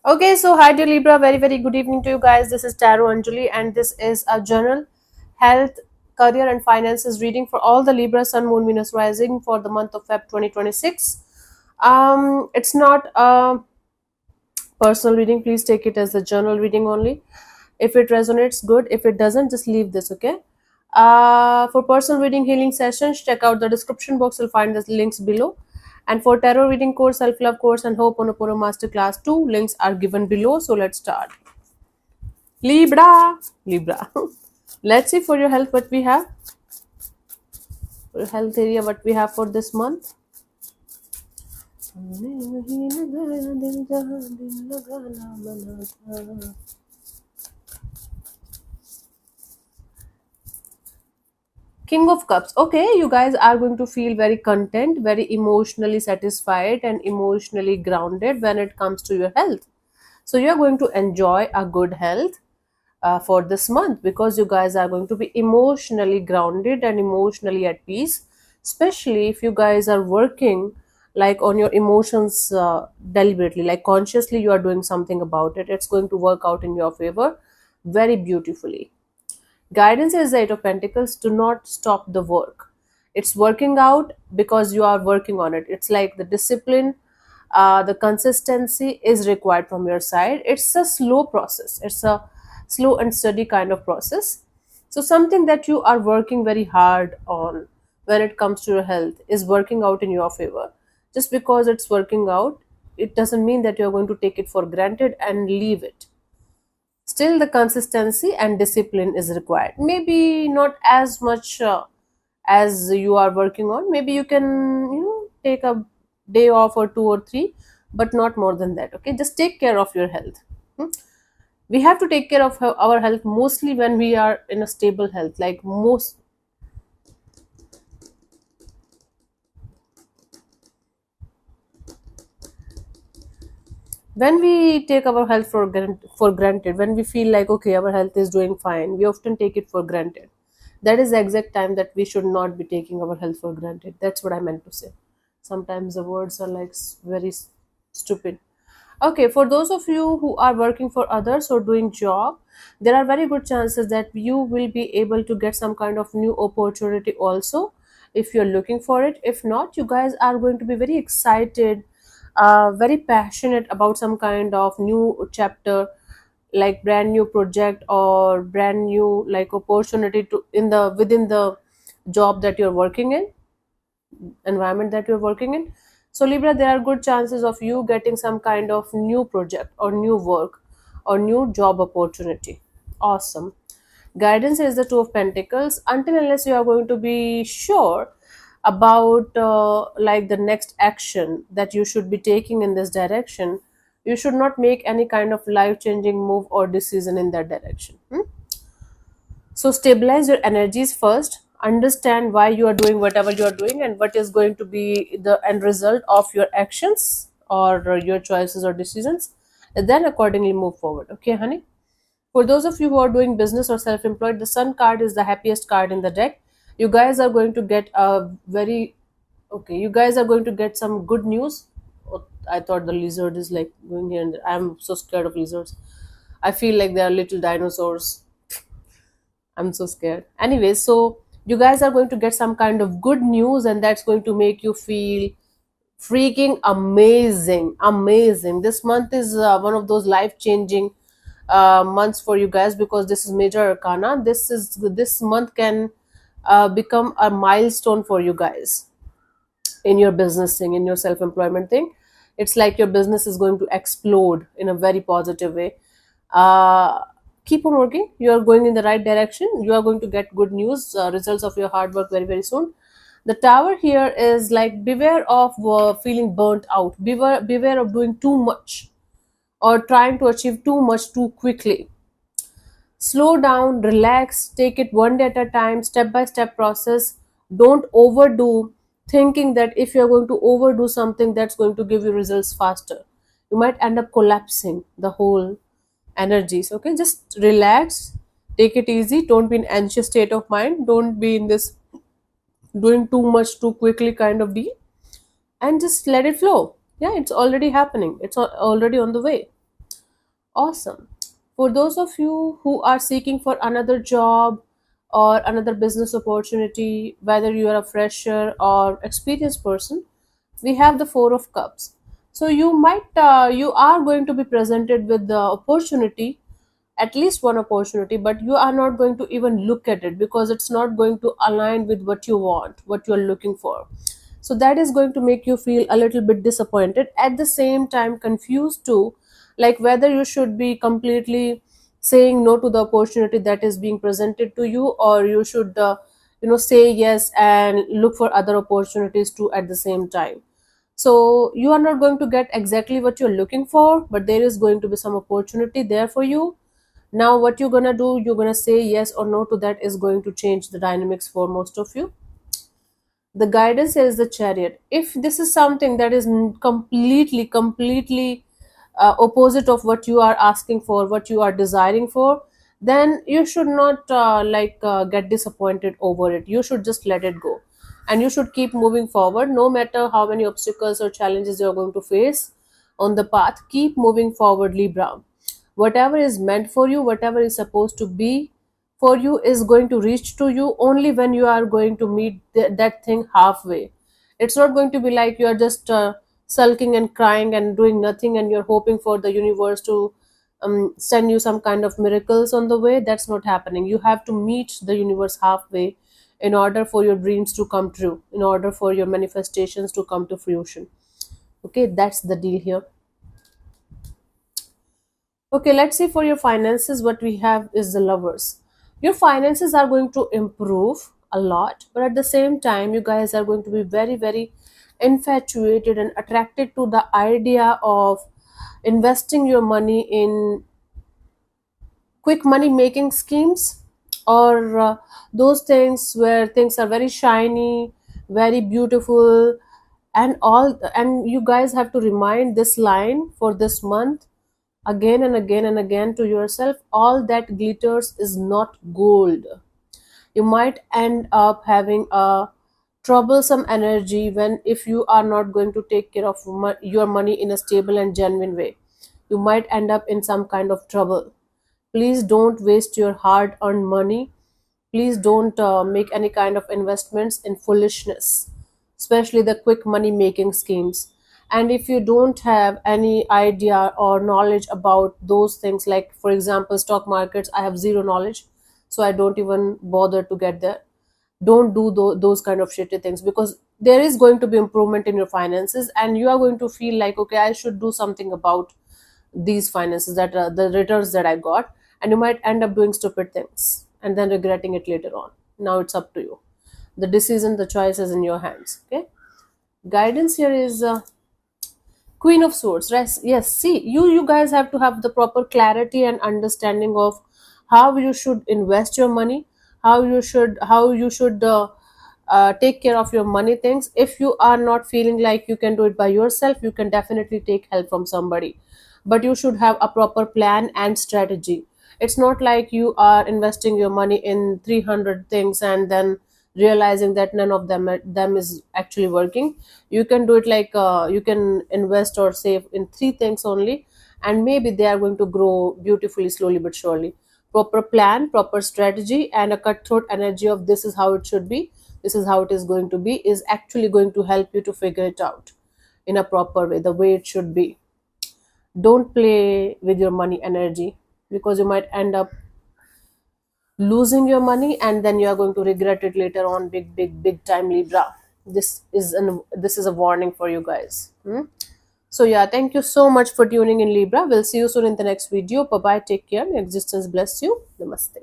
Okay, so hi dear Libra, very good evening to you guys. This is Tarot Anjali, and this is a general health, career, and finances reading for all the Libra Sun, Moon, Venus rising for the month of Feb 2026. It's not a personal reading. Please take it as a journal reading only. If it resonates, good. If it doesn't, just leave this. Okay. For personal reading healing sessions, check out the description box. You'll find the links below. And for tarot reading course, self love course, and Ho'oponopono Masterclass 2, links are given below. So let's start. Libra. Let's see for your health what we have. For your health area, what we have for this month. King of Cups. Okay, you guys are going to feel very content, very emotionally satisfied, and emotionally grounded when it comes to your health. So, you're going to enjoy a good health for this month because you guys are going to be emotionally grounded and emotionally at peace, especially if you guys are working like on your emotions deliberately, like consciously, you are doing something about it. It's going to work out in your favor very beautifully. Guidance is the Eight of Pentacles. Do not stop the work. It's working out because you are working on it. It's like the discipline, the consistency is required from your side. It's a slow process. It's a slow and steady kind of process. So something that you are working very hard on when it comes to your health is working out in your favor. Just because it's working out, it doesn't mean that you're going to take it for granted and leave it. Still, the consistency and discipline is required. Maybe not as much as you are working on. Maybe you can, take a day off or two or three, but not more than that. Okay, just take care of your health. Hmm? We have to take care of our health mostly when we are in a stable health. Like most, when we take our health for granted, when we feel like okay, our health is doing fine, we often take it for granted. That is the exact time that we should not be taking our health for granted. That's what I meant to say. Sometimes the words are like very stupid. Okay, for those of you who are working for others or doing job, there are very good chances that you will be able to get some kind of new opportunity also if you're looking for it. If not, you guys are going to be very excited, very passionate about some kind of new chapter, like brand new project or brand new like opportunity to in the within the job that you're working in, environment that you're working in. So Libra, there are good chances of you getting some kind of new project or new work or new job opportunity. Awesome. Guidance is the Two of Pentacles. Until unless you are going to be sure about like the next action that you should be taking in this direction, you should not make any kind of life changing move or decision in that direction. So stabilize your energies first. Understand why you are doing whatever you are doing and what is going to be the end result of your actions or your choices or decisions. And then accordingly move forward. Okay, honey? For those of you who are doing business or self employed, the Sun card is the happiest card in the deck. You guys are going to get a very okay, you guys are going to get some good news. Oh, I thought the lizard is like going here and there. I'm so scared of lizards. I feel like they are little dinosaurs. I'm so scared. Anyway, so you guys are going to get some kind of good news, and that's going to make you feel freaking amazing. Amazing. This month is one of those life changing months for you guys because this is major arcana. This month can become a milestone for you guys in your business thing, in your self employment thing. It's like your business is going to explode in a very positive way. uh, Keep on working. You are going in the right direction. You are going to get good news, results of your hard work very soon. The Tower here is like beware of feeling burnt out. Beware of doing too much or trying to achieve too much too quickly. Slow down, relax, take it one day at a time, step by step process. Don't overdo, thinking that if you're going to overdo something, that's going to give you results faster. You might end up collapsing the whole energies. Okay, just relax, take it easy, don't be in anxious state of mind, don't be in this doing too much too quickly kind of deal, and just let it flow. Yeah, it's already happening, it's already on the way. Awesome. For those of you who are seeking for another job or another business opportunity, whether you are a fresher or experienced person, we have the Four of Cups. So you are going to be presented with the opportunity, at least one opportunity, but you are not going to even look at it because it's not going to align with what you want, what you are looking for. So that is going to make you feel a little bit disappointed, at the same time confused too, like whether you should be completely saying no to the opportunity that is being presented to you, or you should say yes and look for other opportunities too at the same time. So you are not going to get exactly what you're looking for, but there is going to be some opportunity there for you. Now what you're gonna do, you're gonna say yes or no to that, is going to change the dynamics for most of you. The guidance is the Chariot. If this is something that is completely opposite of what you are asking for, what you are desiring for, then you should not get disappointed over it. You should just let it go, and you should keep moving forward no matter how many obstacles or challenges you're going to face on the path. Keep moving forward, Libra. Whatever is meant for you, whatever is supposed to be for you, is going to reach to you only when you are going to meet that thing halfway. It's not going to be like you are just sulking and crying and doing nothing, and you're hoping for the universe to send you some kind of miracles on the way. That's not happening. You have to meet the universe halfway in order for your dreams to come true, in order for your manifestations to come to fruition. Okay, that's the deal here. Okay, let's see for your finances. What we have is the Lovers. Your finances are going to improve a lot, but at the same time, you guys are going to be very, very infatuated and attracted to the idea of investing your money in quick money making schemes, or those things where things are very shiny, very beautiful, and all. And you guys have to remind this line for this month again and again and again to yourself: all that glitters is not gold. You might end up having a troublesome energy when, if you are not going to take care of your money in a stable and genuine way, you might end up in some kind of trouble. Please don't waste your hard earned money. Please don't make any kind of investments in foolishness, especially the quick money making schemes. And if you don't have any idea or knowledge about those things, like for example stock markets, I have zero knowledge, so I don't even bother to get there. Don't do those kind of shitty things, because there is going to be improvement in your finances, and you are going to feel like, okay, I should do something about these finances, that the returns that I got. And you might end up doing stupid things and then regretting it later on. Now it's up to you. The decision, the choice is in your hands. Okay, guidance here is Queen of Swords. Yes, yes. See, you guys have to have the proper clarity and understanding of how you should invest your money, how you should take care of your money things. If you are not feeling like you can do it by yourself, you can definitely take help from somebody, but you should have a proper plan and strategy. It's not like you are investing your money in 300 things and then realizing that none of them is actually working. You can do it like you can invest or save in three things only, and maybe they are going to grow beautifully, slowly but surely. Proper plan, proper strategy, and a cutthroat energy of this is how it should be, this is how it is going to be, is actually going to help you to figure it out in a proper way, the way it should be. Don't play with your money energy, because you might end up losing your money and then you are going to regret it later on, big time, Libra. This is a warning for you guys. So yeah, thank you so much for tuning in, Libra. We'll see you soon in the next video. Bye bye, take care, may existence bless you. Namaste.